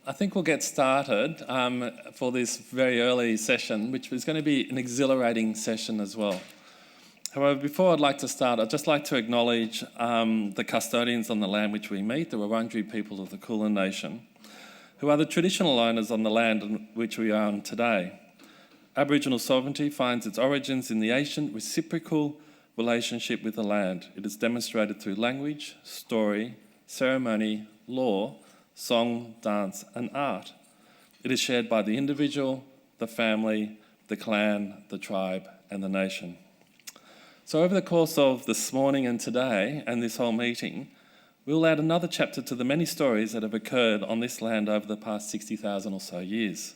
I think we'll get started for this very early session, which is going to be an exhilarating session as well. However, before I'd like to start, I'd just like to acknowledge the custodians on the land which we meet, the Wurundjeri people of the Kulin Nation, who are the traditional owners on the land on which we are on today. Aboriginal sovereignty finds its origins in the ancient reciprocal relationship with the land. It is demonstrated through language, story, ceremony, law, song, dance and art. It is shared by the individual, the family, the clan, the tribe and the nation. So over the course of this morning and today and this whole meeting, we'll add another chapter to the many stories that have occurred on this land over the past 60,000 or so years.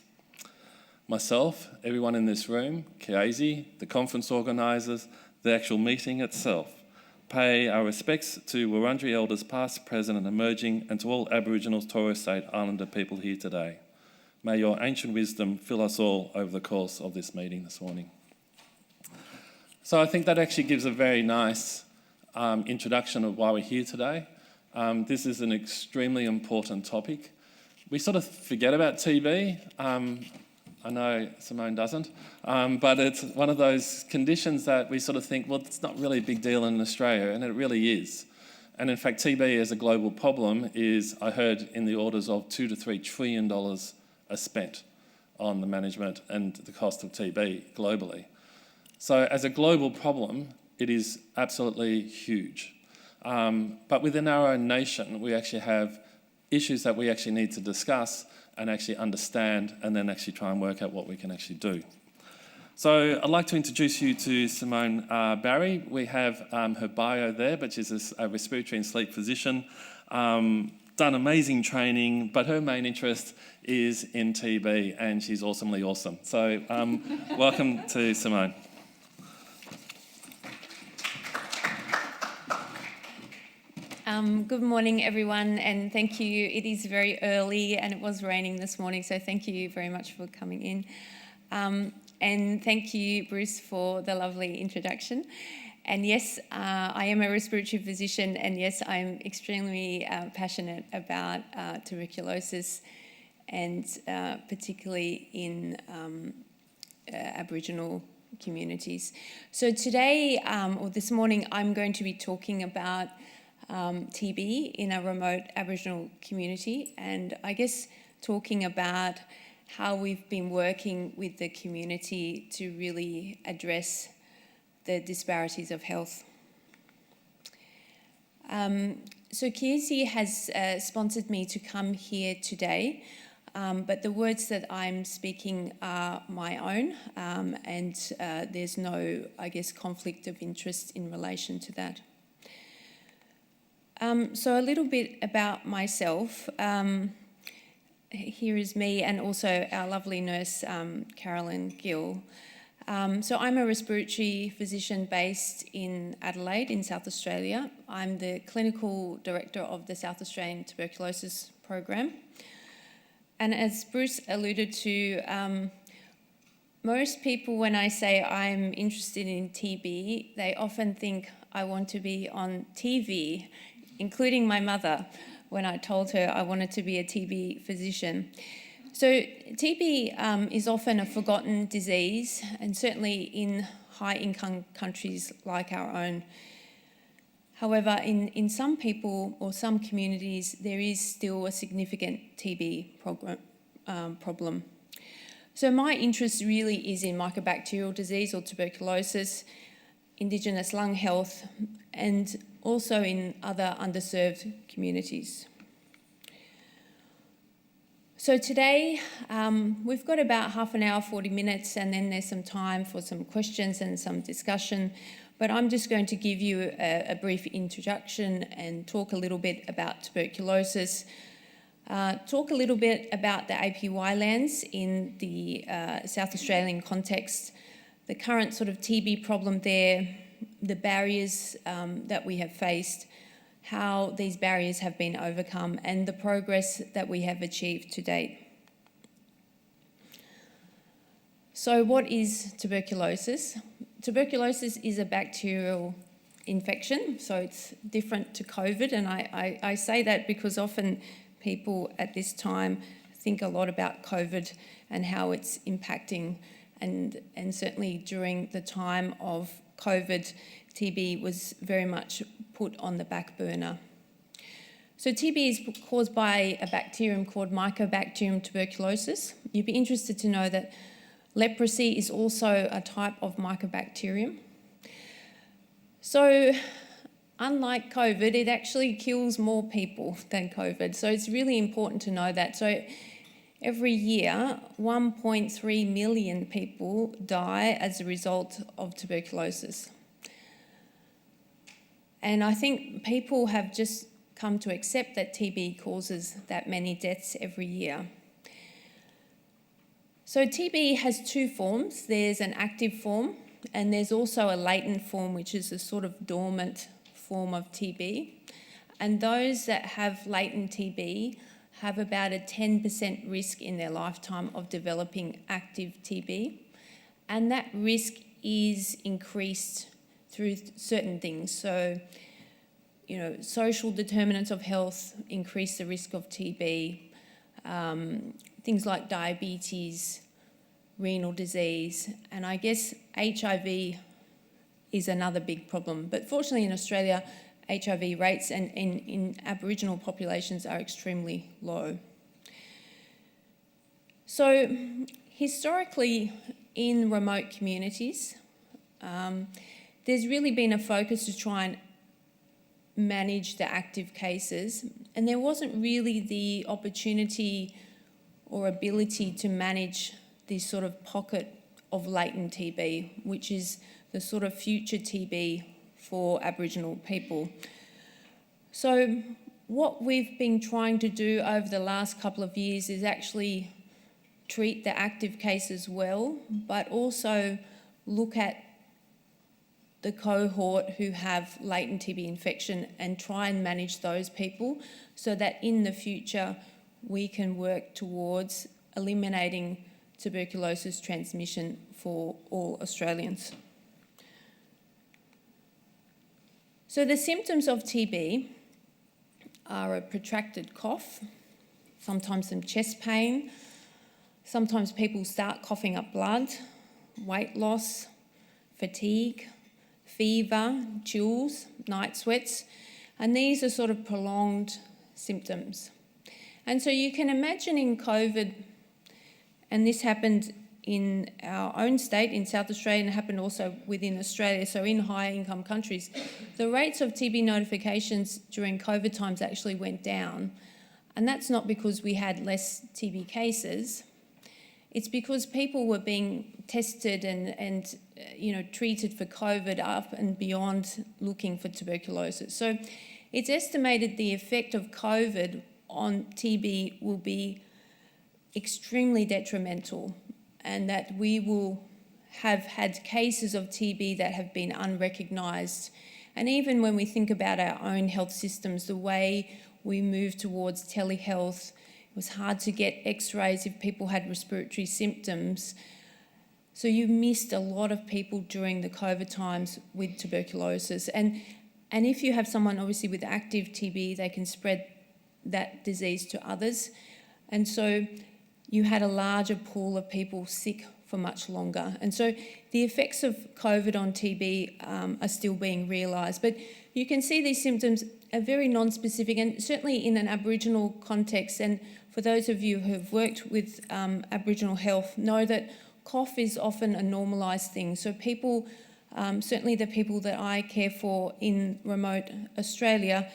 Myself, everyone in this room, Kiasi, the conference organisers, the actual meeting itself, pay our respects to Wurundjeri elders past, present and emerging, and to all Aboriginal Torres Strait Islander people here today. May your ancient wisdom fill us all over the course of this meeting this morning. So I think that actually gives a very nice introduction of why we're here today. This is an extremely important topic. We sort of forget about TB. I know Simone doesn't, but it's one of those conditions that we sort of think, well, it's not really a big deal in Australia, and it really is. And in fact, TB as a global problem is, I heard, in the orders of $2 to $3 trillion are spent on the management and the cost of TB globally. So as a global problem, it is absolutely huge. But within our own nation, we actually have issues that we actually need to discuss and actually understand and then actually try and work out what we can actually do. So I'd like to introduce you to Simone Barry. We have her bio there, but she's a respiratory and sleep physician, done amazing training, but her main interest is in TB and she's awesomely awesome. So welcome to Simone. Good morning, everyone, and thank you. It is very early and it was raining this morning, so thank you very much for coming in. And thank you, Bruce, for the lovely introduction. And yes, I am a respiratory physician, and yes, I'm extremely passionate about tuberculosis, and particularly in Aboriginal communities. So today, or this morning, I'm going to be talking about TB in a remote Aboriginal community, and I guess talking about how we've been working with the community to really address the disparities of health. So Kiasi has sponsored me to come here today, but the words that I'm speaking are my own, and there's no, I guess, conflict of interest in relation to that. So a little bit about myself. Here is me and also our lovely nurse, Carolyn Gill. So I'm a respiratory physician based in Adelaide in South Australia. I'm the clinical director of the South Australian Tuberculosis Program. And as Bruce alluded to, most people, when I say I'm interested in TB, they often think I want to be on TV, including my mother, when I told her I wanted to be a TB physician. So TB is often a forgotten disease, and certainly in high-income countries like our own. However, in some people or some communities, there is still a significant TB problem. So my interest really is in mycobacterial disease or tuberculosis, Indigenous lung health, and also in other underserved communities. So today, we've got about half an hour, 40 minutes, and then there's some time for some questions and some discussion. But I'm just going to give you a brief introduction and talk a little bit about tuberculosis, talk a little bit about the APY Lands in the South Australian context, the current sort of TB problem there, the barriers that we have faced, how these barriers have been overcome, and the progress that we have achieved to date. So what is tuberculosis? Tuberculosis is a bacterial infection, so it's different to COVID, and I say that because often people at this time think a lot about COVID and how it's impacting, and certainly during the time of COVID, TB was very much put on the back burner. So TB is caused by a bacterium called Mycobacterium tuberculosis. You'd be interested to know that leprosy is also a type of mycobacterium. So unlike COVID, it actually kills more people than COVID. So it's really important to know that. So every year, 1.3 million people die as a result of tuberculosis. And I think people have just come to accept that TB causes that many deaths every year. So TB has two forms. There's an active form, and there's also a latent form, which is a sort of dormant form of TB. And those that have latent TB have about a 10% risk in their lifetime of developing active TB. And that risk is increased through certain things. So, social determinants of health increase the risk of TB. Things like diabetes, renal disease, and I guess HIV is another big problem. But fortunately in Australia, HIV rates in Aboriginal populations are extremely low. So historically in remote communities, there's really been a focus to try and manage the active cases, and there wasn't really the opportunity or ability to manage this sort of pocket of latent TB, which is the sort of future TB for Aboriginal people. So what we've been trying to do over the last couple of years is actually treat the active cases well, but also look at the cohort who have latent TB infection and try and manage those people so that in the future we can work towards eliminating tuberculosis transmission for all Australians. So the symptoms of TB are a protracted cough, sometimes some chest pain, sometimes people start coughing up blood, weight loss, fatigue, fever, chills, night sweats, and these are sort of prolonged symptoms. And so you can imagine in COVID, and this happened in our own state, in South Australia, and it happened also within Australia, so in high income countries, the rates of TB notifications during COVID times actually went down. And that's not because we had less TB cases, it's because people were being tested and treated for COVID up and beyond looking for tuberculosis. So it's estimated the effect of COVID on TB will be extremely detrimental, and that we will have had cases of TB that have been unrecognised. And even when we think about our own health systems, the way we move towards telehealth, it was hard to get x-rays if people had respiratory symptoms. So you missed a lot of people during the COVID times with tuberculosis. And if you have someone obviously with active TB, they can spread that disease to others. And so you had a larger pool of people sick for much longer. And so the effects of COVID on TB are still being realised. But you can see these symptoms are very non-specific, and certainly in an Aboriginal context, and for those of you who have worked with Aboriginal health, know that cough is often a normalised thing. So people, certainly the people that I care for in remote Australia,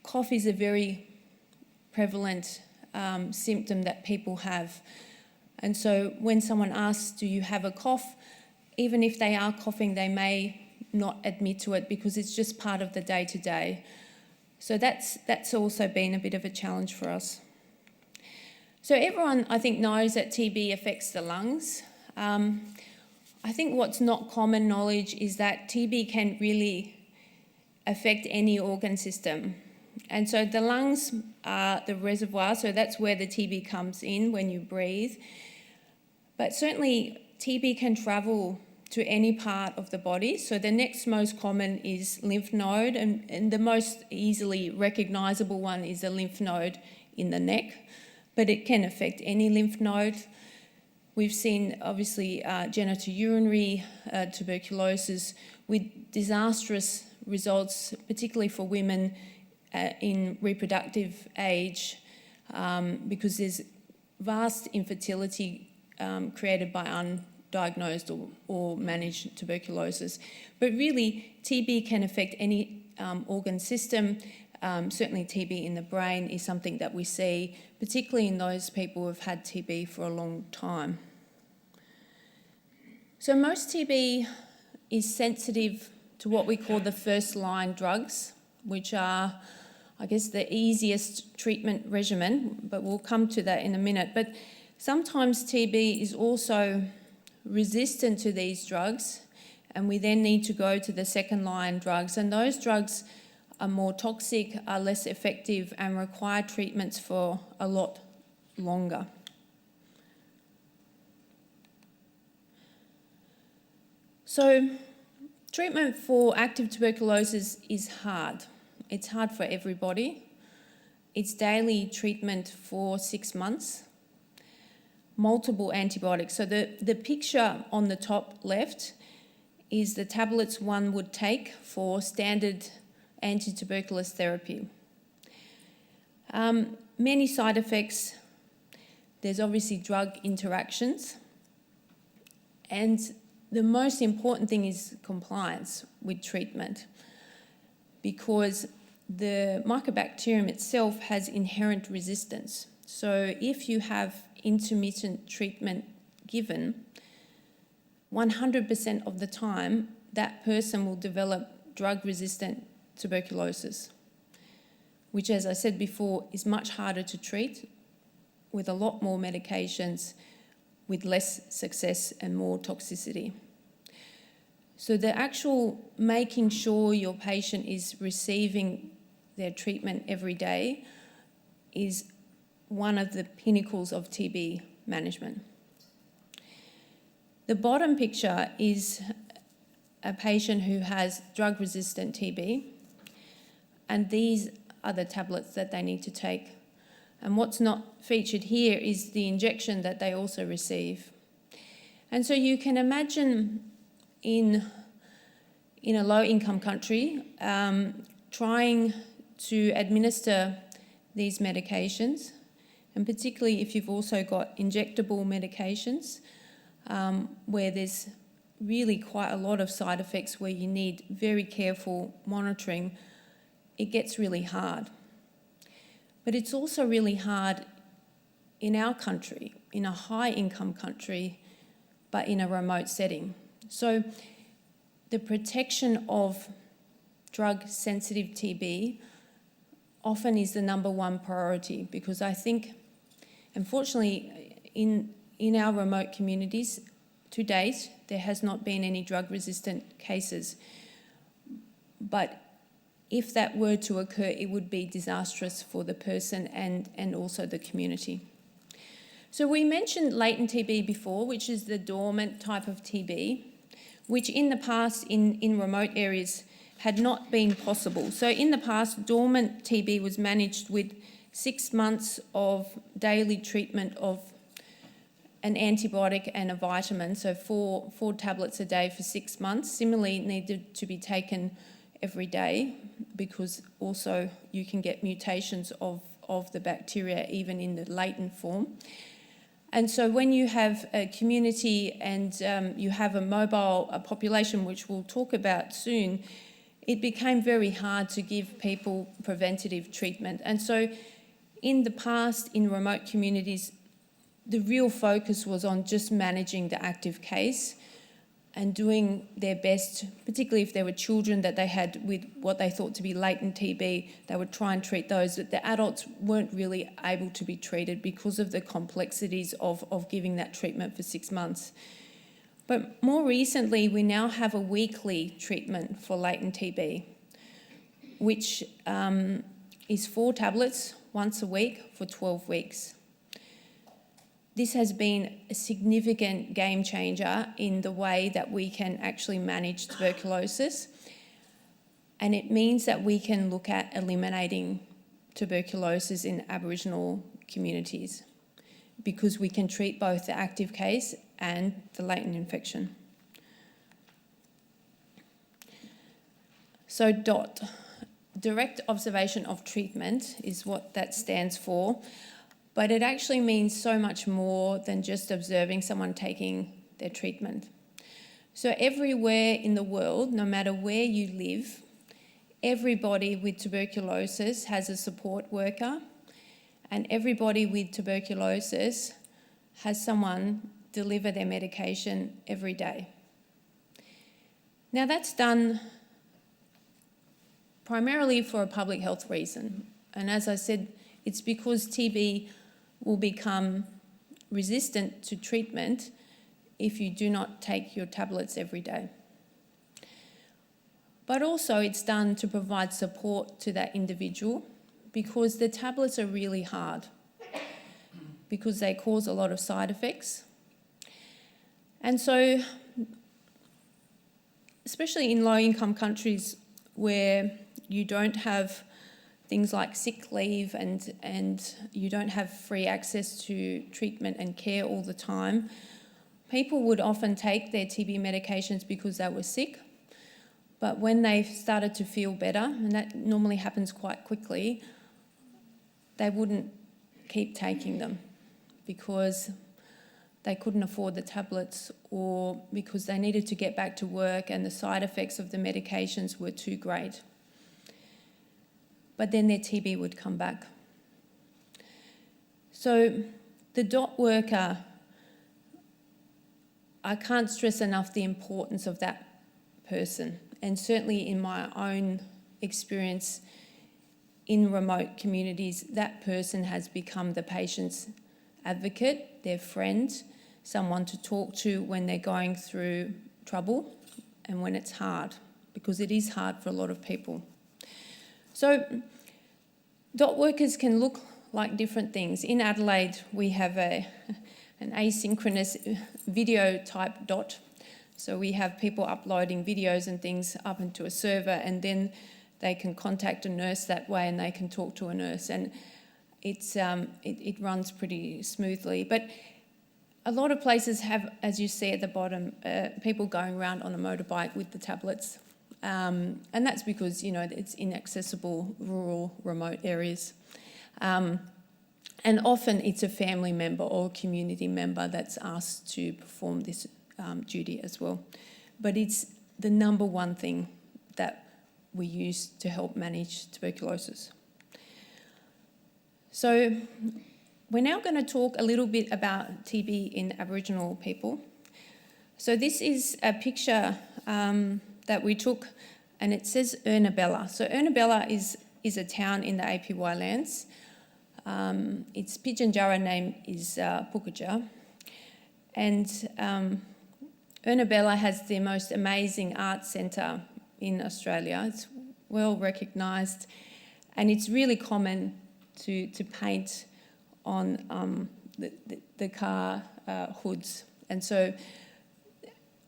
cough is a very prevalent symptom that people have. And so when someone asks, do you have a cough? Even if they are coughing, they may not admit to it because it's just part of the day-to-day. So that's also been a bit of a challenge for us. So everyone, I think, knows that TB affects the lungs. I think what's not common knowledge is that TB can really affect any organ system. And so the lungs are the reservoir, so that's where the TB comes in when you breathe. But certainly TB can travel to any part of the body. So the next most common is lymph node, and the most easily recognisable one is a lymph node in the neck. but it can affect any lymph node. We've seen, obviously, genitourinary tuberculosis with disastrous results, particularly for women in reproductive age, because there's vast infertility created by undiagnosed or managed tuberculosis. But really, TB can affect any organ system. Certainly TB in the brain is something that we see, particularly in those people who have had TB for a long time. So most TB is sensitive to what we call the first-line drugs, which are, I guess, the easiest treatment regimen, but we'll come to that in a minute. But sometimes TB is also resistant to these drugs, and we then need to go to the second-line drugs, and those drugs are more toxic, are less effective, and require treatments for a lot longer. So, treatment for active tuberculosis is hard. It's hard for everybody. It's daily treatment for 6 months, multiple antibiotics. So the picture on the top left is the tablets one would take for standard anti-tuberculous therapy. Many side effects. There's obviously drug interactions. And the most important thing is compliance with treatment, because the mycobacterium itself has inherent resistance. So if you have intermittent treatment given, 100% of the time, that person will develop drug-resistant tuberculosis, which, as I said before, is much harder to treat with a lot more medications, with less success and more toxicity. So the actual making sure your patient is receiving their treatment every day is one of the pinnacles of TB management. The bottom picture is a patient who has drug-resistant TB, and these are the tablets that they need to take. And what's not featured here is the injection that they also receive. And so you can imagine in a low-income country trying to administer these medications, and particularly if you've also got injectable medications where there's really quite a lot of side effects where you need very careful monitoring, it gets really hard. But it's also really hard in our country, in a high-income country, but in a remote setting. So the protection of drug-sensitive TB often is the number one priority, because I think, unfortunately, in our remote communities, to date, there has not been any drug-resistant cases. But if that were to occur, it would be disastrous for the person and also the community. So we mentioned latent TB before, which is the dormant type of TB, which in the past in remote areas had not been possible. So in the past, dormant TB was managed with 6 months of daily treatment of an antibiotic and a vitamin, so four tablets a day for 6 months. Similarly, needed to be taken every day, because also you can get mutations of the bacteria even in the latent form. And so when you have a community and you have a mobile population, which we'll talk about soon, it became very hard to give people preventative treatment. And so in the past, in remote communities, the real focus was on just managing the active case and doing their best, particularly if there were children that they had with what they thought to be latent TB, they would try and treat those. But the adults weren't really able to be treated because of the complexities of giving that treatment for 6 months. But more recently, we now have a weekly treatment for latent TB, which is 4 tablets once a week for 12 weeks. This has been a significant game changer in the way that we can actually manage tuberculosis, and it means that we can look at eliminating tuberculosis in Aboriginal communities because we can treat both the active case and the latent infection. So DOT, direct observation of treatment, is what that stands for, but it actually means so much more than just observing someone taking their treatment. So everywhere in the world, no matter where you live, everybody with tuberculosis has a support worker, and everybody with tuberculosis has someone deliver their medication every day. Now that's done primarily for a public health reason. And as I said, it's because TB will become resistant to treatment if you do not take your tablets every day. But also it's done to provide support to that individual because the tablets are really hard because they cause a lot of side effects. And so, especially in low-income countries where you don't have things like sick leave and you don't have free access to treatment and care all the time, people would often take their TB medications because they were sick. But when they started to feel better, and that normally happens quite quickly, they wouldn't keep taking them because they couldn't afford the tablets or because they needed to get back to work and the side effects of the medications were too great. But then their TB would come back. So the DOT worker, I can't stress enough the importance of that person. And certainly in my own experience in remote communities, that person has become the patient's advocate, their friend, someone to talk to when they're going through trouble and when it's hard, because it is hard for a lot of people. So DOT workers can look like different things. In Adelaide, we have an asynchronous video type DOT. So we have people uploading videos and things up into a server, and then they can contact a nurse that way and they can talk to a nurse. And it runs pretty smoothly. But a lot of places have, as you see at the bottom, people going around on a motorbike with the tablets. And that's because, it's inaccessible, rural, remote areas. And often it's a family member or a community member that's asked to perform this duty as well. But it's the number one thing that we use to help manage tuberculosis. So we're now going to talk a little bit about TB in Aboriginal people. So this is a picture that we took, and it says Ernabella. So Ernabella is a town in the APY Lands. Its Pitjantjatjara name is Pukaja. And Ernabella has the most amazing art centre in Australia. It's well recognised, and it's really common to paint on the car hoods. And so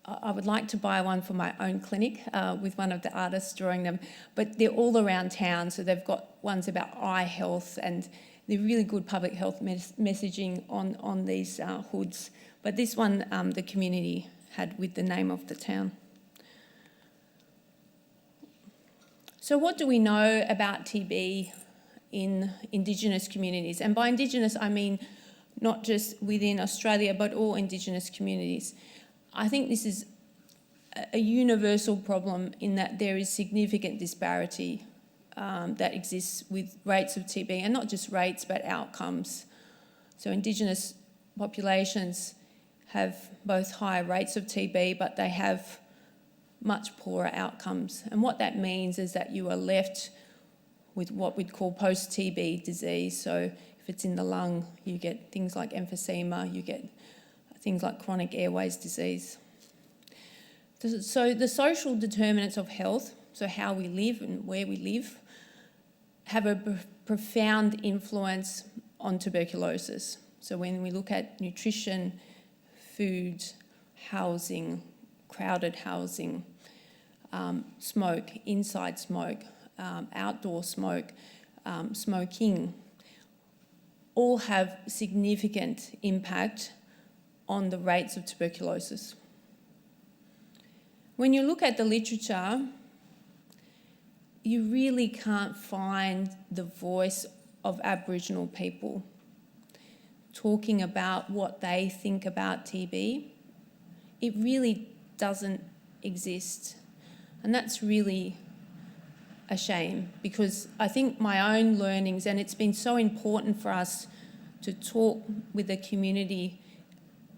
I would like to buy one for my own clinic with one of the artists drawing them, but they're all around town. So they've got ones about eye health, and they're really good public health messaging on these hoods. But this one, the community had with the name of the town. So what do we know about TB in Indigenous communities? And by Indigenous, I mean not just within Australia, but all Indigenous communities. I think this is a universal problem in that there is significant disparity that exists with rates of TB, and not just rates, but outcomes. So Indigenous populations have both high rates of TB, but they have much poorer outcomes. And what that means is that you are left with what we'd call post-TB disease. So if it's in the lung, you get things like emphysema, you get things like chronic airways disease. So the social determinants of health, so how we live and where we live, have a profound influence on tuberculosis. So when we look at nutrition, food, housing, crowded housing, smoke, inside smoke, outdoor smoke, smoking, all have significant impact on the rates of tuberculosis. When you look at the literature, you really can't find the voice of Aboriginal people talking about what they think about TB. It really doesn't exist. And that's really a shame, because I think my own learnings, and it's been so important for us to talk with the community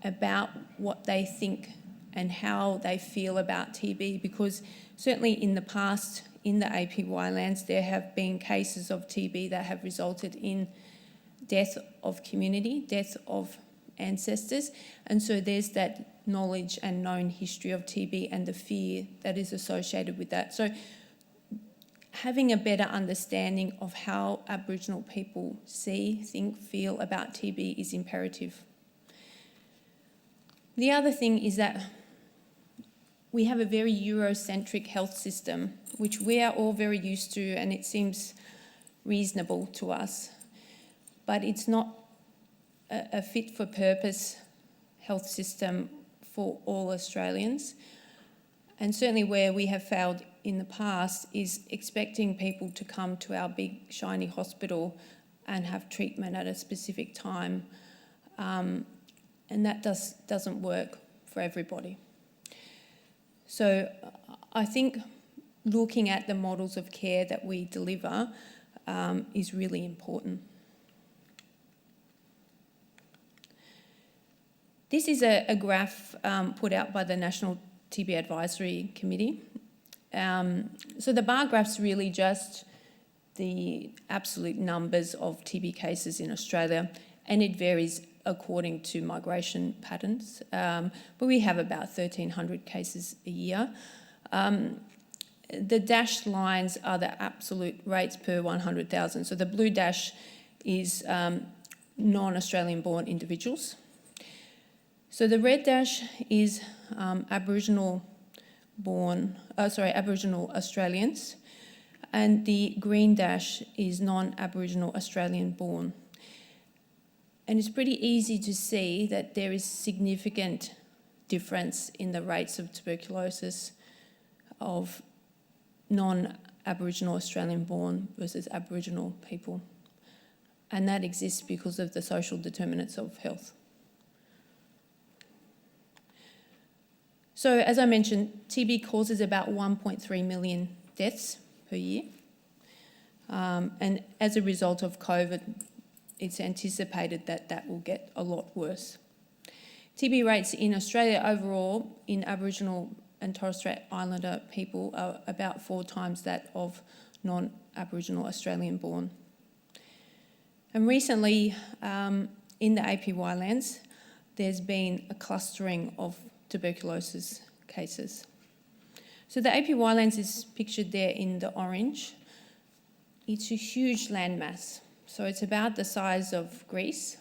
about what they think and how they feel about TB, because certainly in the past, in the APY lands, there have been cases of TB that have resulted in death of community, death of ancestors, and so there's that knowledge and known history of TB and the fear that is associated with that. So having a better understanding of how Aboriginal people see, think, feel about TB is imperative. The other thing is that we have a very Eurocentric health system, which we are all very used to, and it seems reasonable to us. But it's not a fit-for-purpose health system for all Australians. And certainly where we have failed in the past is expecting people to come to our big, shiny hospital and have treatment at a specific time. And that doesn't work for everybody. So I think looking at the models of care that we deliver is really important. This is a graph put out by the National TB Advisory Committee. So the bar graph's really just the absolute numbers of TB cases in Australia, and it varies according to migration patterns. But we have about 1,300 cases a year. The dashed lines are the absolute rates per 100,000. So the blue dash is non-Australian born individuals. So the red dash is Aboriginal Australians, and the green dash is non-Aboriginal Australian born. And it's pretty easy to see that there is significant difference in the rates of tuberculosis of non-Aboriginal Australian born versus Aboriginal people. And that exists because of the social determinants of health. So as I mentioned, TB causes about 1.3 million deaths per year. And as a result of COVID, it's anticipated that that will get a lot worse. TB rates in Australia overall in Aboriginal and Torres Strait Islander people are about 4 times that of non-Aboriginal Australian born. And recently, in the APY lands, there's been a clustering of tuberculosis cases. So the APY lands is pictured there in the orange. It's a huge landmass. So it's about the size of Greece.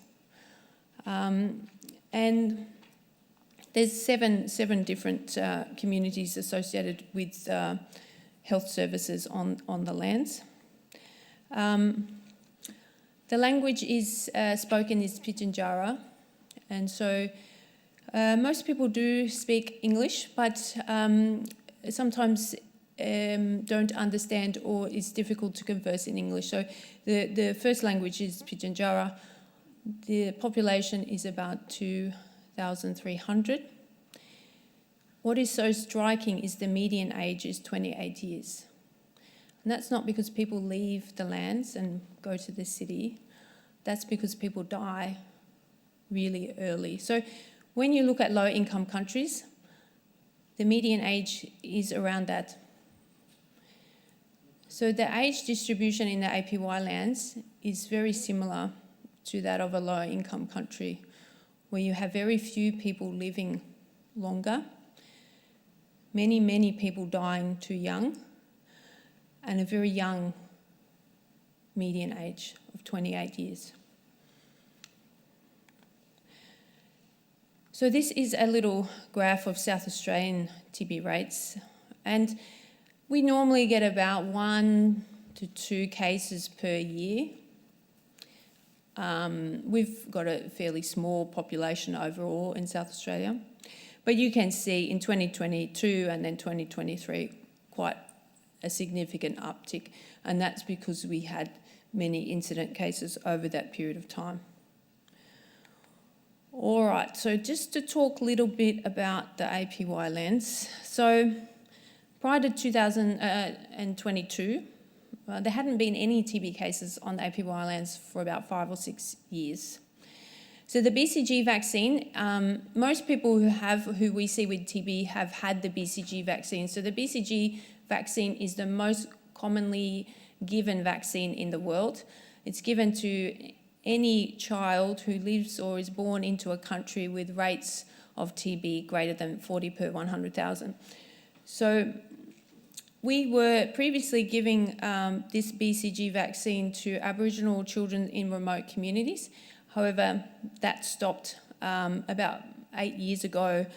And there's seven different communities associated with health services on the lands. The language is spoken is Pitjantjatjara, and so most people do speak English, but sometimes don't understand or it's difficult to converse in English. So the first language is Pitjantjatjara. The population is about 2,300. What is so striking is the median age is 28 years. And that's not because people leave the lands and go to the city. That's because people die really early. So when you look at low-income countries, the median age is around that. So the age distribution in the APY lands is very similar to that of a low-income country, where you have very few people living longer, many people dying too young, and a very young median age of 28 years. So this is a little graph of South Australian TB rates, and we normally get about 1 to 2 cases per year. We've got a fairly small population overall in South Australia, but you can see in 2022 and then 2023 quite a significant uptick, and that's because we had many incident cases over that period of time. All right, so just to talk a little bit about the APY Lands. So prior to 2022, there hadn't been any TB cases on the APY Lands for about 5 or 6 years. So the BCG vaccine, most people who we see with TB have had the BCG vaccine. So the BCG vaccine is the most commonly given vaccine in the world. It's given to any child who lives or is born into a country with rates of TB greater than 40 per 100,000. So we were previously giving this BCG vaccine to Aboriginal children in remote communities. However, that stopped about 8 years ago,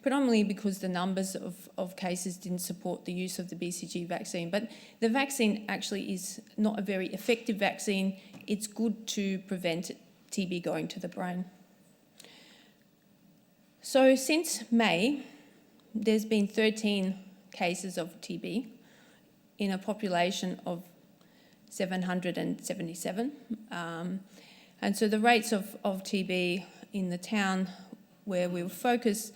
predominantly because the numbers of cases didn't support the use of the BCG vaccine. But the vaccine actually is not a very effective vaccine. It's good to prevent TB going to the brain. So since May, there's been 13 cases of TB in a population of 777. And so the rates of TB in the town where we were focused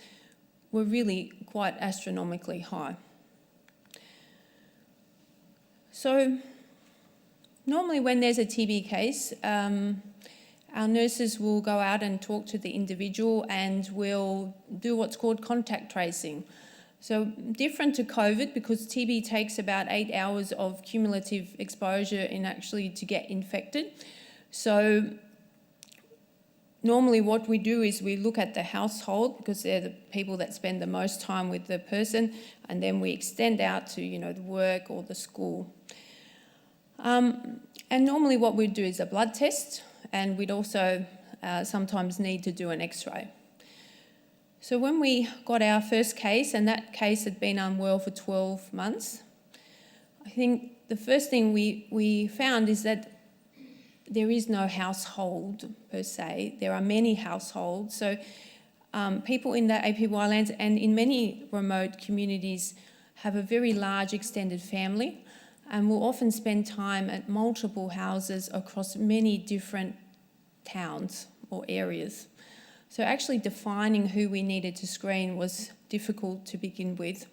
were really quite astronomically high. So normally when there's a TB case, our nurses will go out and talk to the individual and will do what's called contact tracing. So different to COVID, because TB takes about 8 hours of cumulative exposure in actually to get infected. So normally what we do is we look at the household, because they're the people that spend the most time with the person, and then we extend out to, the work or the school. And normally what we'd do is a blood test, and we'd also sometimes need to do an X-ray. So when we got our first case, and that case had been unwell for 12 months, I think the first thing we found is that there is no household per se. There are many households. So people in the APY Lands and in many remote communities have a very large extended family and will often spend time at multiple houses across many different towns or areas. So actually defining who we needed to screen was difficult to begin with.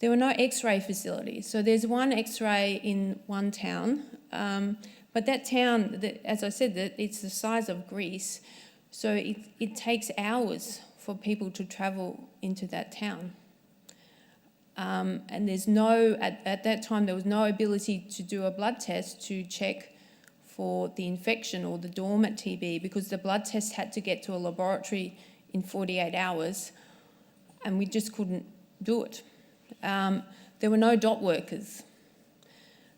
There were no X-ray facilities. So there's one X-ray in one town, but that town, as I said, it's the size of Greece, so it takes hours for people to travel into that town. And there's at that time, there was no ability to do a blood test to check for the infection or the dormant TB, because the blood test had to get to a laboratory in 48 hours, and we just couldn't do it. There were no dot workers.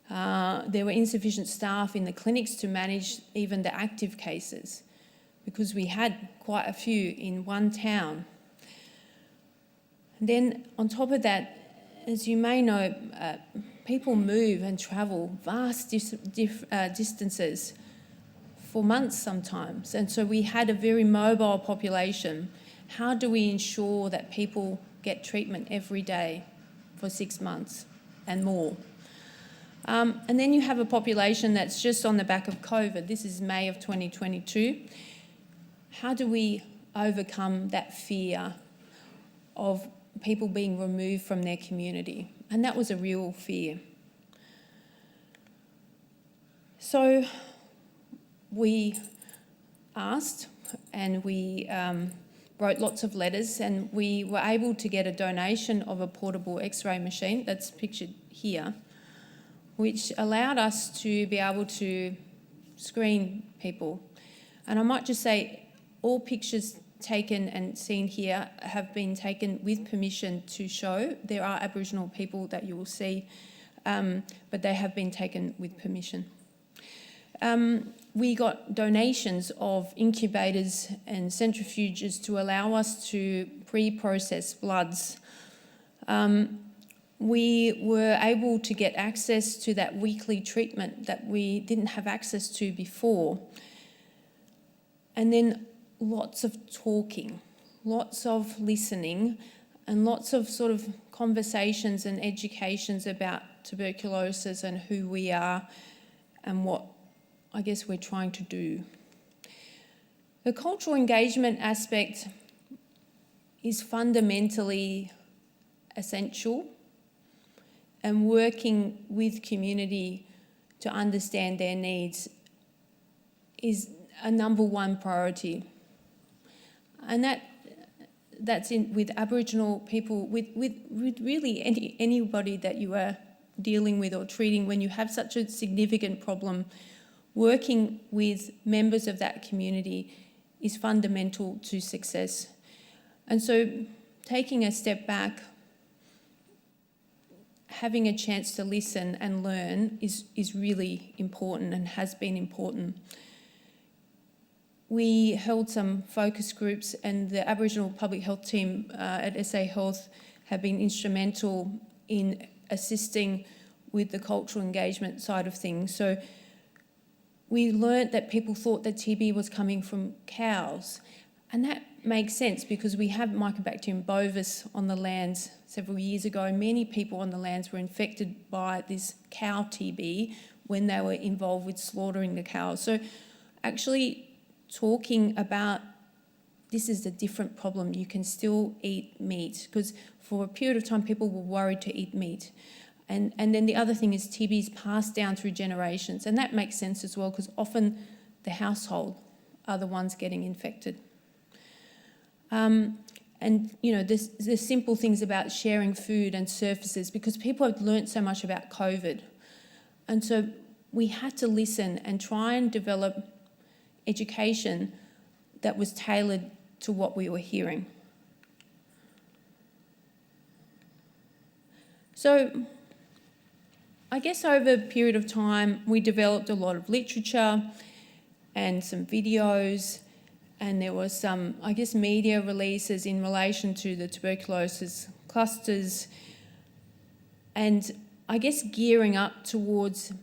There were insufficient staff in the clinics to manage even the active cases, because we had quite a few in one town. And then on top of that, as you may know, people move and travel vast distances for months sometimes. And so we had a very mobile population. How do we ensure that people get treatment every day for 6 months and more? And then you have a population that's just on the back of COVID. This is May of 2022. How do we overcome that fear of people being removed from their community? And that was a real fear. So we asked, and we wrote lots of letters, and we were able to get a donation of a portable X-ray machine that's pictured here, which allowed us to be able to screen people. And I might just say, all pictures taken and seen here have been taken with permission to show. There are Aboriginal people that you will see, but they have been taken with permission. We got donations of incubators and centrifuges to allow us to pre-process bloods. We were able to get access to that weekly treatment that we didn't have access to before. And then lots of talking, lots of listening, and lots of sort of conversations and educations about tuberculosis and who we are and what I guess we're trying to do. The cultural engagement aspect is fundamentally essential, and working with community to understand their needs is a number one priority. And that's with Aboriginal people, with really anybody that you are dealing with or treating when you have such a significant problem. Working with members of that community is fundamental to success. And so taking a step back, having a chance to listen and learn is really important and has been important. We held some focus groups, and the Aboriginal public health team at SA Health have been instrumental in assisting with the cultural engagement side of things. So we learnt that people thought that TB was coming from cows, and that makes sense because we have Mycobacterium bovis on the lands several years ago. Many people on the lands were infected by this cow TB when they were involved with slaughtering the cows. So actually talking about this is a different problem. You can still eat meat, because for a period of time people were worried to eat meat. And then the other thing is TB is passed down through generations, and that makes sense as well because often the household are the ones getting infected. And you know, there's simple things about sharing food and surfaces, because people have learnt so much about COVID. And so we had to listen and try and develop education that was tailored to what we were hearing. So I guess over a period of time, we developed a lot of literature and some videos, and there was some, I guess, media releases in relation to the tuberculosis clusters, and I guess gearing up towards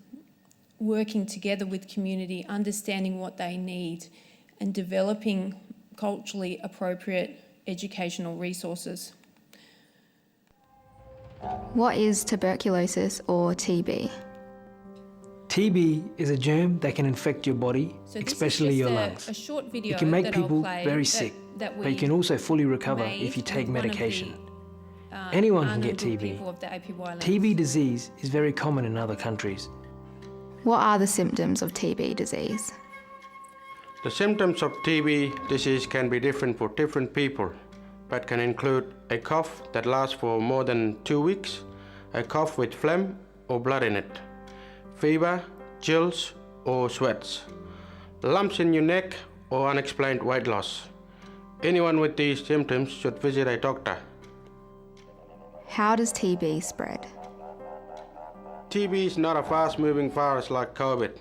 working together with community, understanding what they need, and developing culturally appropriate educational resources. What is tuberculosis or TB? TB is a germ that can infect your body, especially your lungs. A short video it can make that people I'll play very sick, but you can also fully recover if you take medication. Anyone can get TB. Of the APY Lands. TB disease is very common in other countries. What are the symptoms of TB disease? The symptoms of TB disease can be different for different people, but can include a cough that lasts for more than 2 weeks, a cough with phlegm or blood in it, fever, chills or sweats, lumps in your neck or unexplained weight loss. Anyone with these symptoms should visit a doctor. How does TB spread? TB is not a fast-moving virus like COVID.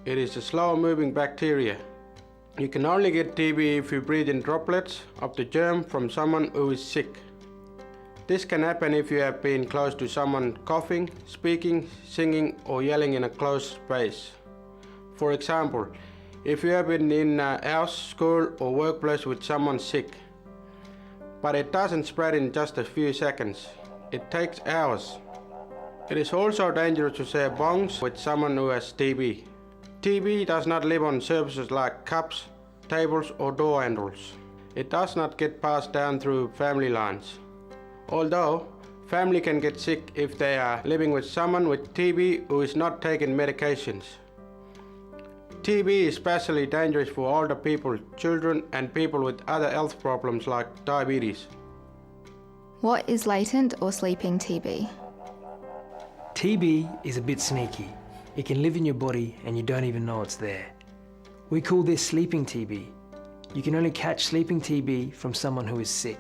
It is a slow-moving bacteria. You can only get TB if you breathe in droplets of the germ from someone who is sick. This can happen if you have been close to someone coughing, speaking, singing or yelling in a closed space. For example, if you have been in a house, school or workplace with someone sick. But it doesn't spread in just a few seconds. It takes hours. It is also dangerous to share bongs with someone who has TB. TB does not live on surfaces like cups, tables or door handles. It does not get passed down through family lines. Although, family can get sick if they are living with someone with TB who is not taking medications. TB is especially dangerous for older people, children and people with other health problems like diabetes. What is latent or sleeping TB? TB is a bit sneaky. It can live in your body and you don't even know it's there. We call this sleeping TB. You can only catch sleeping TB from someone who is sick,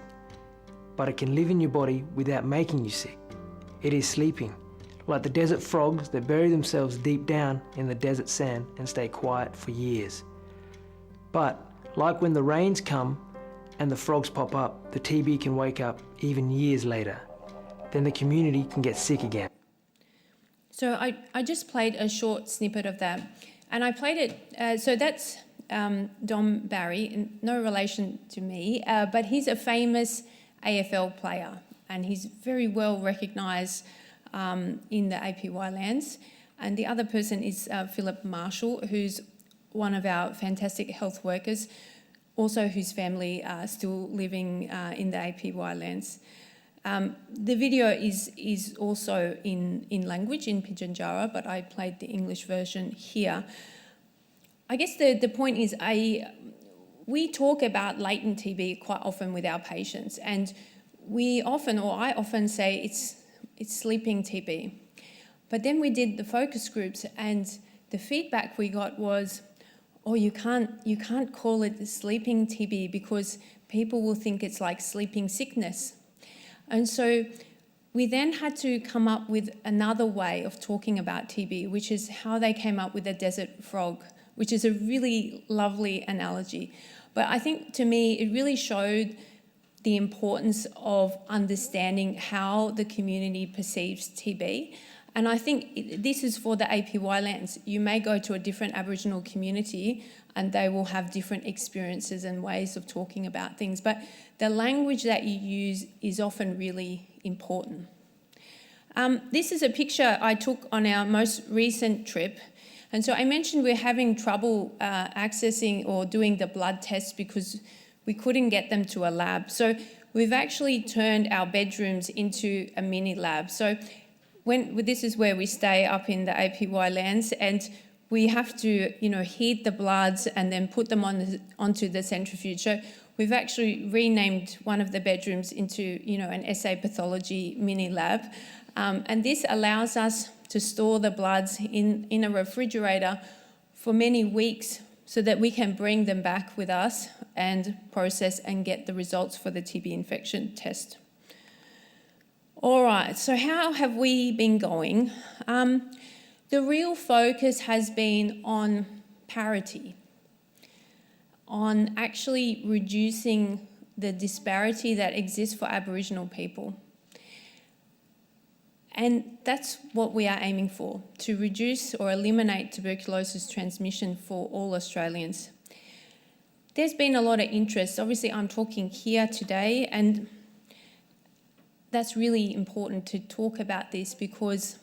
but it can live in your body without making you sick. It is sleeping, like the desert frogs that bury themselves deep down in the desert sand and stay quiet for years. But like when the rains come and the frogs pop up, the TB can wake up even years later. Then the community can get sick again. So I just played a short snippet of that, and I played it, so that's Dom Barry, no relation to me, but he's a famous AFL player and he's very well recognised in the APY Lands. And the other person is Philip Marshall, who's one of our fantastic health workers, also whose family are still living in the APY Lands. The video is also in language, in Pitjantjatjara, but I played the English version here. I guess the point is we talk about latent TB quite often with our patients, and I often say it's sleeping TB. But then we did the focus groups, and the feedback we got was, oh, you can't call it sleeping TB because people will think it's like sleeping sickness. And so we then had to come up with another way of talking about TB, which is how they came up with a desert frog, which is a really lovely analogy. But I think to me, it really showed the importance of understanding how the community perceives TB. And I think this is for the APY Lands. You may go to a different Aboriginal community and they will have different experiences and ways of talking about things. But the language that you use is often really important. This is a picture I took on our most recent trip. And so I mentioned we're having trouble accessing or doing the blood tests because we couldn't get them to a lab. So we've actually turned our bedrooms into a mini lab. So this is where we stay up in the APY Lands, and we have to, heat the bloods and then put them onto the centrifuge. So we've actually renamed one of the bedrooms into, an assay pathology mini lab. And this allows us to store the bloods in a refrigerator for many weeks so that we can bring them back with us and process and get the results for the TB infection test. All right, so how have we been going? The real focus has been on parity, on actually reducing the disparity that exists for Aboriginal people. And that's what we are aiming for, to reduce or eliminate tuberculosis transmission for all Australians. There's been a lot of interest. Obviously, I'm talking here today, and that's really important to talk about this because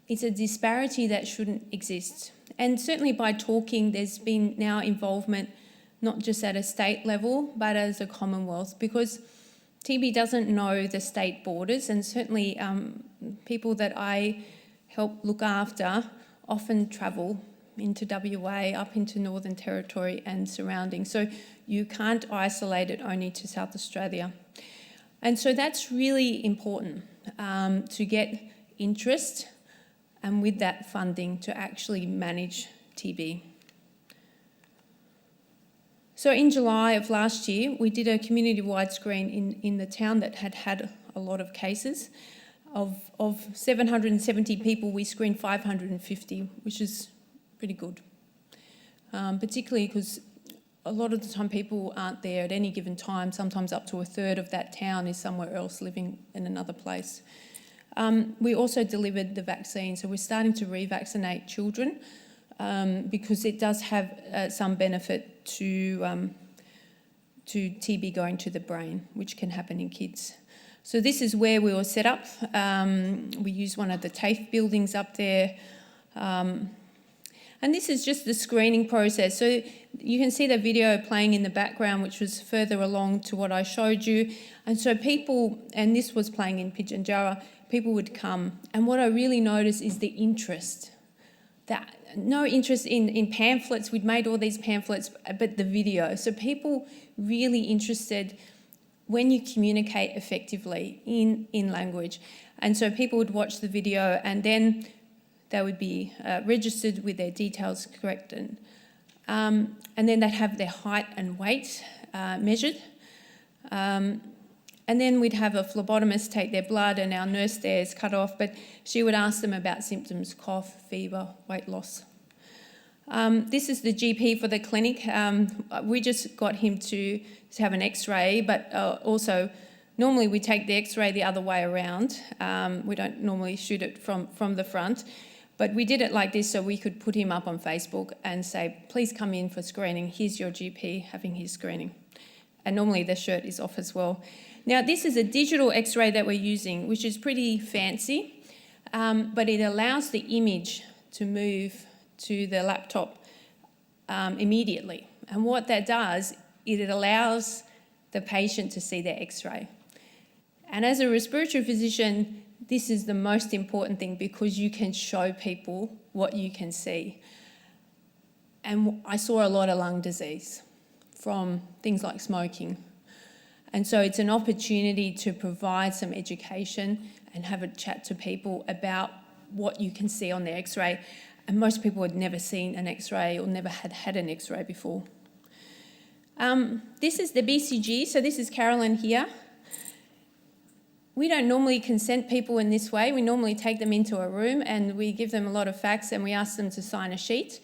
it's a disparity that shouldn't exist. And certainly by talking, there's been now involvement not just at a state level, but as a Commonwealth, because TB doesn't know the state borders, and certainly people that I help look after often travel into WA, up into Northern Territory and surrounding. So you can't isolate it only to South Australia. And so that's really important to get interest and with that funding to actually manage TB. So in July of last year, we did a community-wide screen in the town that had a lot of cases. Of 770 people, we screened 550, which is pretty good. Particularly because a lot of the time people aren't there at any given time. Sometimes up to a third of that town is somewhere else living in another place. We also delivered the vaccine, so we're starting to revaccinate children because it does have some benefit to TB going to the brain, which can happen in kids. So this is where we were set up. We used one of the TAFE buildings up there. And this is just the screening process. So you can see the video playing in the background, which was further along to what I showed you. And so people, and this was playing in Pitjantjatjara, people would come. And what I really noticed is the interest. No interest in pamphlets. We'd made all these pamphlets, but the video. So people really interested when you communicate effectively in language. And so people would watch the video and then they would be registered with their details correct. And then they'd have their height and weight measured. And then we'd have a phlebotomist take their blood and our nurse there is cut off, but she would ask them about symptoms, cough, fever, weight loss. This is the GP for the clinic. We just got him to have an x-ray, but also normally we take the x-ray the other way around. We don't normally shoot it from the front. But we did it like this so we could put him up on Facebook and say, please come in for screening. Here's your GP having his screening. And normally the shirt is off as well. Now, this is a digital X-ray that we're using, which is pretty fancy, but it allows the image to move to the laptop immediately. And what that does, it allows the patient to see their X-ray. And as a respiratory physician, this is the most important thing because you can show people what you can see. And I saw a lot of lung disease from things like smoking. And so it's an opportunity to provide some education and have a chat to people about what you can see on the X-ray. And most people had never seen an X-ray or never had an X-ray before. This is the BCG, so this is Carolyn here. We don't normally consent people in this way. We normally take them into a room and we give them a lot of facts and we ask them to sign a sheet.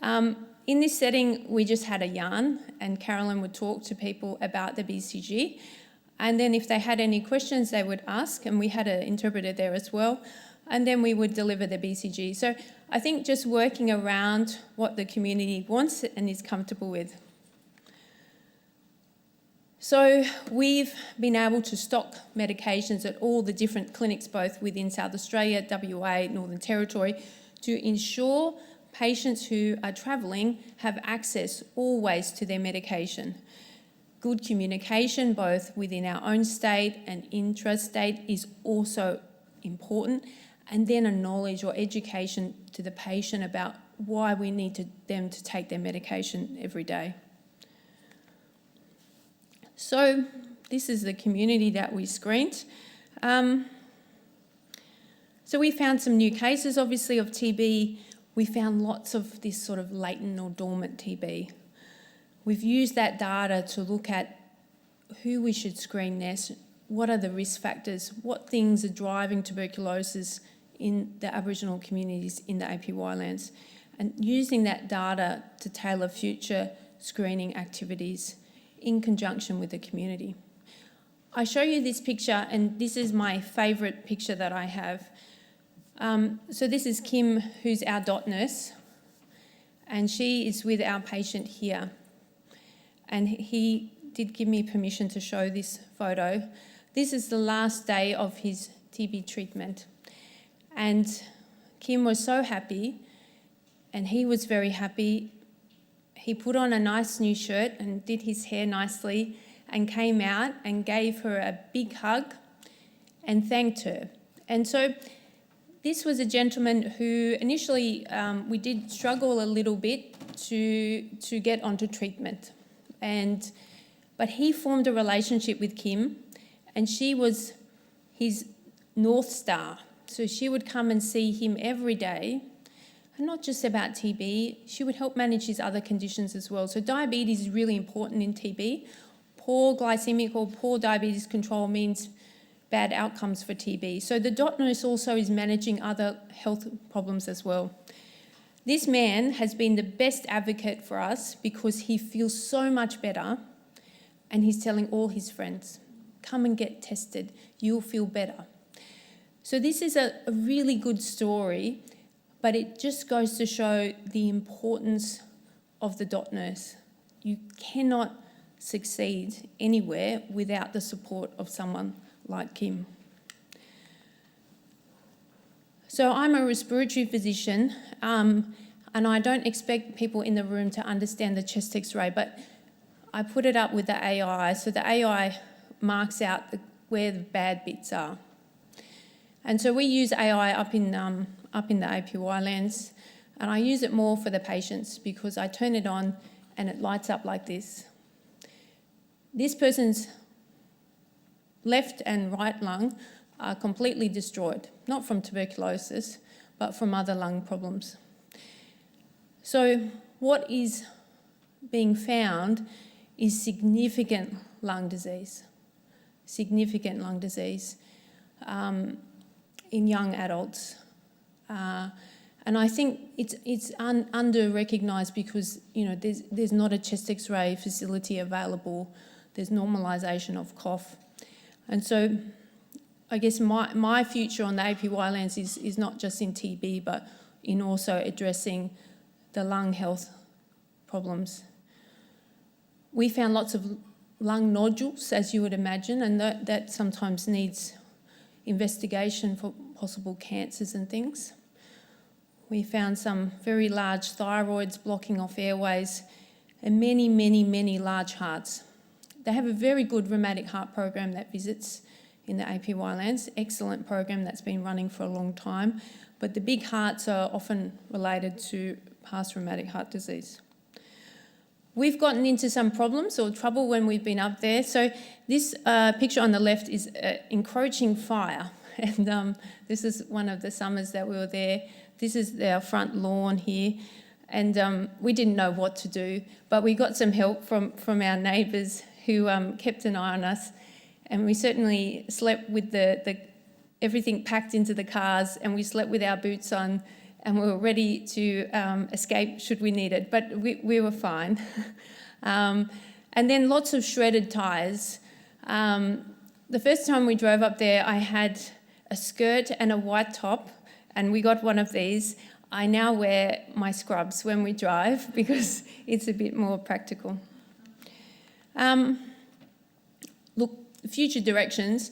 In this setting, we just had a yarn and Carolyn would talk to people about the BCG. And then if they had any questions, they would ask, and we had an interpreter there as well. And then we would deliver the BCG. So I think just working around what the community wants and is comfortable with. So we've been able to stock medications at all the different clinics, both within South Australia, WA, Northern Territory, to ensure patients who are travelling have access always to their medication. Good communication, both within our own state and intrastate, is also important, and then a knowledge or education to the patient about why we need them to take their medication every day. So this is the community that we screened. So we found some new cases, obviously, of TB. We found lots of this sort of latent or dormant TB. We've used that data to look at who we should screen next, what are the risk factors, what things are driving tuberculosis in the Aboriginal communities in the APY Lands, and using that data to tailor future screening activities in conjunction with the community. I show you this picture, and this is my favourite picture that I have. So this is Kim, who's our dot nurse, and she is with our patient here. And he did give me permission to show this photo. This is the last day of his TB treatment. And Kim was so happy, and he was very happy. He put on a nice new shirt and did his hair nicely and came out and gave her a big hug and thanked her. And so this was a gentleman who initially we did struggle a little bit to get onto treatment. But he formed a relationship with Kim, and she was his North Star. So she would come and see him every day, and not just about TB, she would help manage his other conditions as well. So diabetes is really important in TB. Poor glycemic or poor diabetes control means bad outcomes for TB. So the dot nurse also is managing other health problems as well. This man has been the best advocate for us because he feels so much better, and he's telling all his friends, come and get tested, you'll feel better. So this is a really good story, but it just goes to show the importance of the dot nurse. You cannot succeed anywhere without the support of someone like Kim. So I'm a respiratory physician, and I don't expect people in the room to understand the chest X-ray, but I put it up with the AI, so the AI marks out where the bad bits are. And so we use AI up in the APY Lands, and I use it more for the patients because I turn it on and it lights up like this. This person's left and right lung are completely destroyed, not from tuberculosis, but from other lung problems. So what is being found is significant lung disease in young adults. And I think it's under-recognised because, you know, there's not a chest X-ray facility available. There's normalisation of cough. And so I guess my future on the APY Lands is not just in TB, but in also addressing the lung health problems. We found lots of lung nodules, as you would imagine, and that sometimes needs investigation for possible cancers and things. We found some very large thyroids blocking off airways and many, many, many large hearts. They have a very good rheumatic heart program that visits in the APY Lands, excellent program that's been running for a long time, but the big hearts are often related to past rheumatic heart disease. We've gotten into some problems or trouble when we've been up there. So this picture on the left is encroaching fire, and this is one of the summers that we were there. This is our front lawn here, and we didn't know what to do, but we got some help from our neighbours who kept an eye on us, and we certainly slept with the everything packed into the cars, and we slept with our boots on, and we were ready to escape should we need it, but we were fine. And then lots of shredded tyres. The first time we drove up there, I had a skirt and a white top, and we got one of these. I now wear my scrubs when we drive because it's a bit more practical. Look, future directions,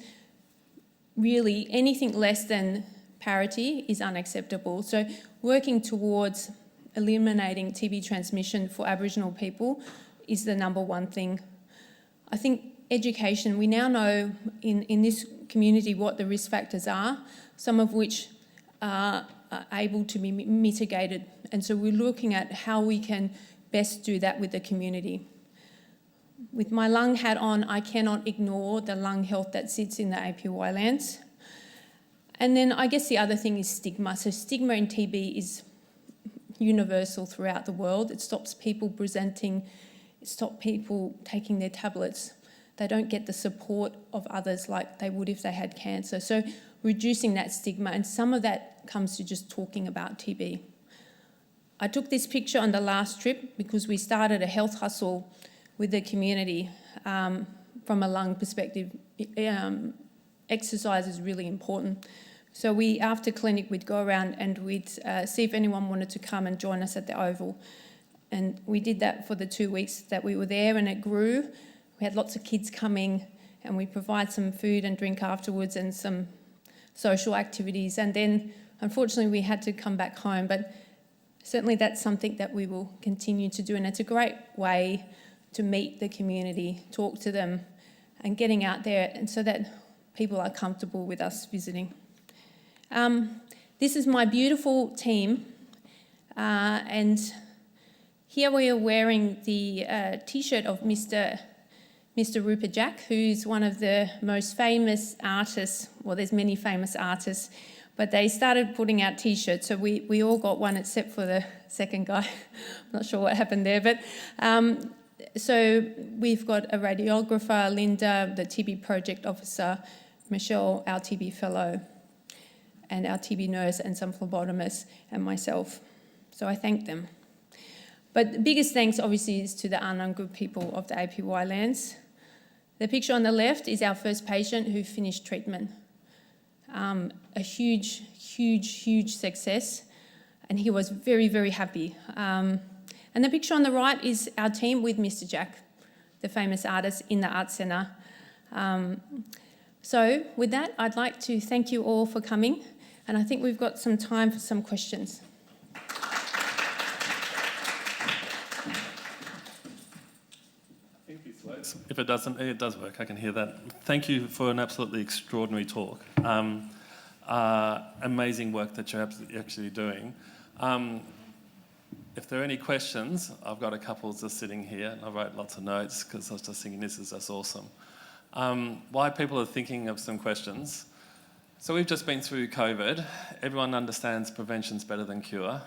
really anything less than parity is unacceptable. So working towards eliminating TB transmission for Aboriginal people is the number one thing. I think education, we now know in this community what the risk factors are, some of which are able to be mitigated. And so we're looking at how we can best do that with the community. With my lung hat on, I cannot ignore the lung health that sits in the APY Lands. And then I guess the other thing is stigma. So stigma in TB is universal throughout the world. It stops people presenting, it stops people taking their tablets. They don't get the support of others like they would if they had cancer. So reducing that stigma, and some of that comes to just talking about TB. I took this picture on the last trip because we started a health hustle with the community from a lung perspective. Exercise is really important. So we, after clinic, we'd go around and we'd see if anyone wanted to come and join us at the Oval. And we did that for the 2 weeks that we were there, and it grew. We had lots of kids coming, and we provide some food and drink afterwards and some social activities. And then, unfortunately, we had to come back home. But certainly that's something that we will continue to do, and it's a great way to meet the community, talk to them, and getting out there, and so that people are comfortable with us visiting. This is my beautiful team, and here we are wearing the T-shirt of Mr. Rupert Jack, who's one of the most famous artists. Well, there's many famous artists, but they started putting out T-shirts, so we all got one except for the second guy. I'm not sure what happened there, but so we've got a radiographer, Linda, the TB project officer, Michelle, our TB fellow, and our TB nurse, and some phlebotomists, and myself. So I thank them. But the biggest thanks, obviously, is to the Anangu people of the APY Lands. The picture on the left is our first patient who finished treatment. A huge, huge, huge success, and he was very, very happy. And the picture on the right is our team with Mr. Jack, the famous artist, in the Arts Centre. So with that, I'd like to thank you all for coming, and I think we've got some time for some questions. If it doesn't, it does work, I can hear that. Thank you for an absolutely extraordinary talk. Amazing work that you're actually doing. If there are any questions, I've got a couple just sitting here, and I wrote lots of notes because I was just thinking this is just awesome. Why people are thinking of some questions. So we've just been through COVID. Everyone understands prevention's better than cure.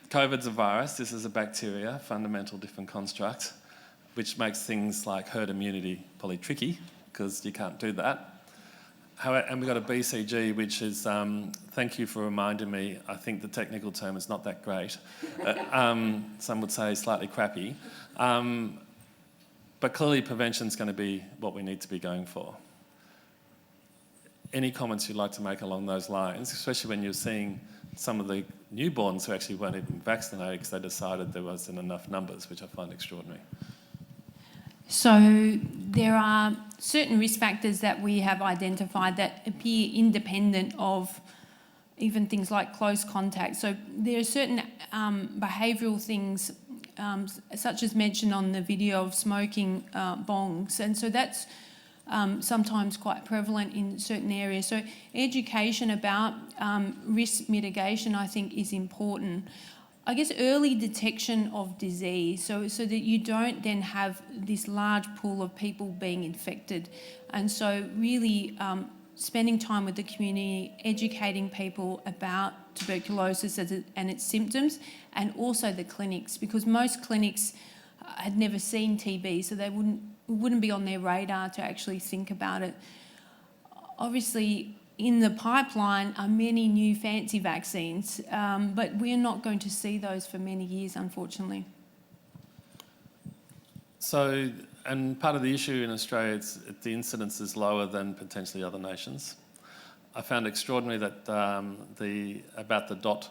COVID's a virus, this is a bacteria, fundamental different construct, which makes things like herd immunity probably tricky because you can't do that. And we've got a BCG, which is, thank you for reminding me, I think the technical term is not that great. Some would say slightly crappy. But clearly prevention's going to be what we need to be going for. Any comments you'd like to make along those lines, especially when you're seeing some of the newborns who actually weren't even vaccinated because they decided there wasn't enough numbers, which I find extraordinary. So there are certain risk factors that we have identified that appear independent of even things like close contact. So there are certain behavioural things, such as mentioned on the video of smoking bongs, and so that's sometimes quite prevalent in certain areas. So education about risk mitigation, I think, is important. I guess early detection of disease, so that you don't then have this large pool of people being infected. And so really spending time with the community, educating people about tuberculosis and its symptoms, and also the clinics, because most clinics had never seen TB, so they wouldn't be on their radar to actually think about it. Obviously, in the pipeline are many new fancy vaccines, but we're not going to see those for many years, unfortunately. So, and part of the issue in Australia is the incidence is lower than potentially other nations. I found extraordinary that about the dot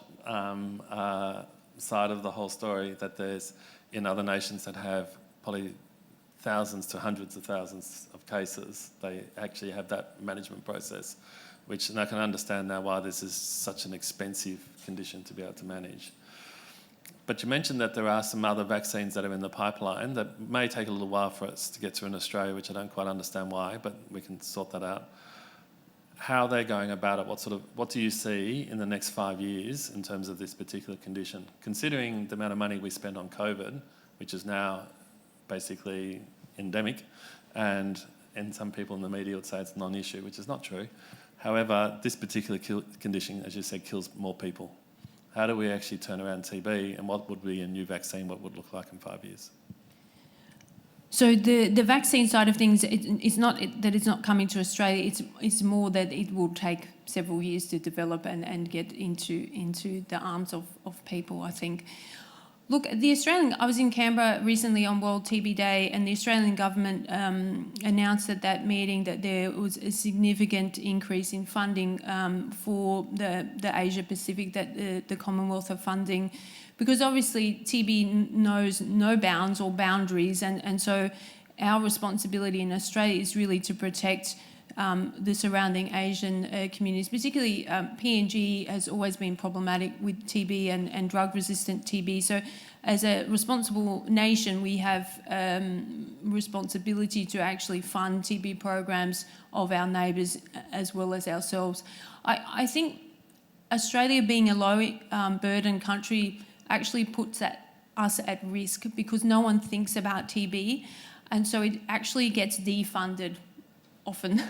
side of the whole story, that there's in other nations that have probably thousands to hundreds of thousands of cases, they actually have that management process, which, and I can understand now why this is such an expensive condition to be able to manage. But you mentioned that there are some other vaccines that are in the pipeline that may take a little while for us to get to in Australia, which I don't quite understand why, but we can sort that out. How they're going about it, what do you see in the next 5 years in terms of this particular condition? Considering the amount of money we spend on COVID, which is now basically endemic, and some people in the media would say it's a non-issue, which is not true. However, this particular condition, as you said, kills more people. How do we actually turn around TB, and what would be a new vaccine, what would look like in 5 years? So the vaccine side of things, it's not that it's not coming to Australia, it's more that it will take several years to develop and get into the arms of people, I think. Look, I was in Canberra recently on World TB Day, and the Australian government announced at that meeting that there was a significant increase in funding for the Asia Pacific, that the Commonwealth are funding, because obviously TB knows no bounds or boundaries, and so our responsibility in Australia is really to protect the surrounding Asian communities. Particularly PNG has always been problematic with TB and drug-resistant TB. So as a responsible nation, we have responsibility to actually fund TB programs of our neighbours as well as ourselves. I think Australia, being a low burden country, actually puts us at risk, because no one thinks about TB, and so it actually gets defunded often.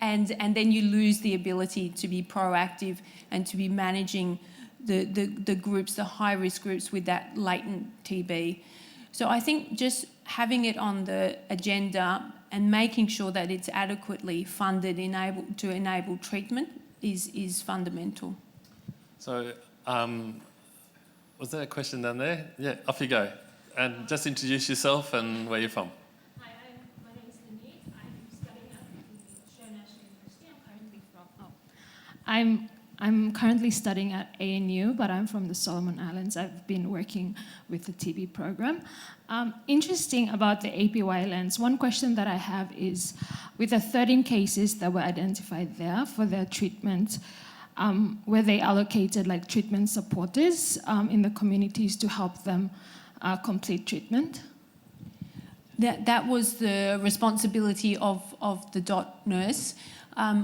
And then you lose the ability to be proactive and to be managing the groups, the high-risk groups with that latent TB. So I think just having it on the agenda and making sure that it's adequately funded to enable treatment is fundamental. So was there a question down there? Yeah, off you go. And just introduce yourself and where you're from. I'm currently studying at ANU, but I'm from the Solomon Islands. I've been working with the TB program. Interesting about the APY Lands, one question that I have is, with the 13 cases that were identified there for their treatment, were they allocated like treatment supporters in the communities to help them complete treatment? That was the responsibility of the DOT nurse.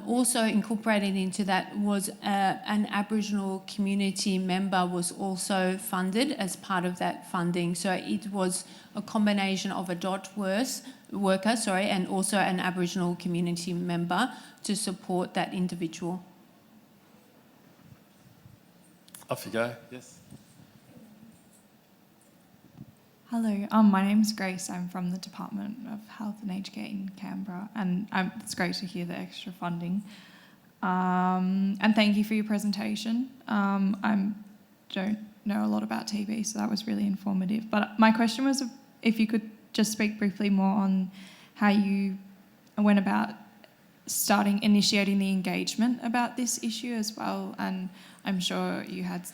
Also incorporated into that was an Aboriginal community member was also funded as part of that funding. So it was a combination of a DOT worker, and also an Aboriginal community member to support that individual. Off you go, yes. Hello, my name's Grace. I'm from the Department of Health and Aged Care in Canberra, and it's great to hear the extra funding. And thank you for your presentation. I don't know a lot about TB, so that was really informative. But my question was if you could just speak briefly more on how you went about initiating the engagement about this issue as well. And I'm sure you had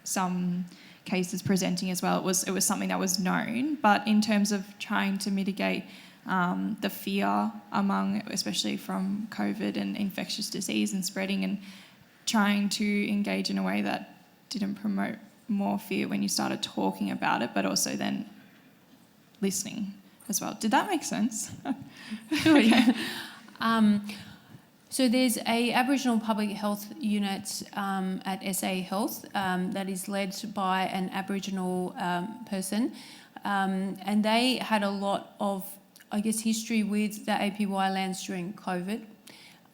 some cases presenting as well. It was something that was known, but in terms of trying to mitigate the fear among, especially from COVID and infectious disease and spreading, and trying to engage in a way that didn't promote more fear when you started talking about it, but also then listening as well. Did that make sense? Sure, yeah. So there's a Aboriginal public health unit at SA Health that is led by an Aboriginal person, and they had a lot of, I guess, history with the APY Lands during COVID,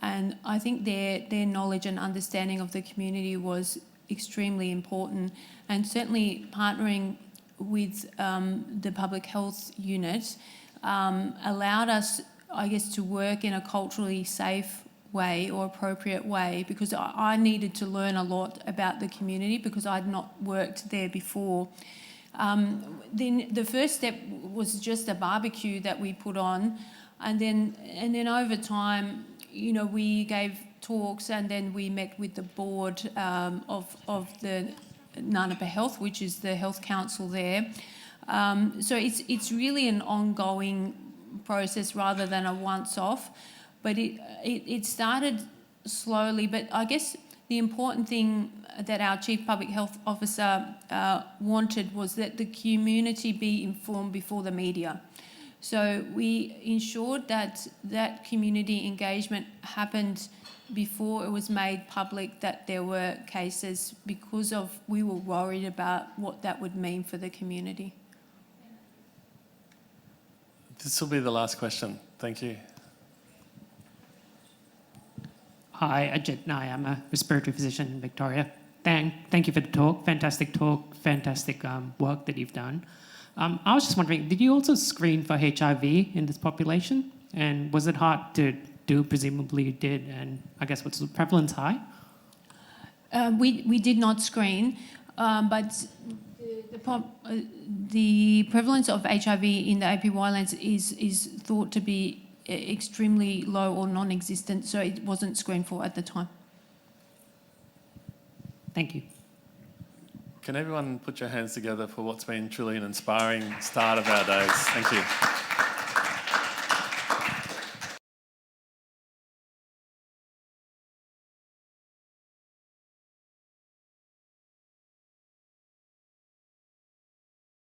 and I think their knowledge and understanding of the community was extremely important, and certainly partnering with the public health unit allowed us, I guess, to work in a culturally safe way or appropriate way, because I needed to learn a lot about the community because I'd not worked there before. Then the first step was just a barbecue that we put on, and then over time, you know, we gave talks, and then we met with the board of the Nganapa Health, which is the health council there. So it's really an ongoing process rather than a once-off, but it started slowly. But I guess the important thing that our Chief Public Health Officer wanted was that the community be informed before the media. So we ensured that that community engagement happened before it was made public that there were cases, because we were worried about what that would mean for the community. This will be the last question. Thank you. Hi, Ajit Nai. I'm a respiratory physician in Victoria. Thank you for the talk. Fantastic work that you've done. I was just wondering, did you also screen for HIV in this population? And was it hard to do? Presumably you did. And I guess, was the prevalence high? We did not screen, but the prevalence of HIV in the APY Lands is thought to be extremely low or non-existent, so it wasn't screened for at the time. Thank you. Can everyone put your hands together for what's been truly an inspiring start of our days? Thank you.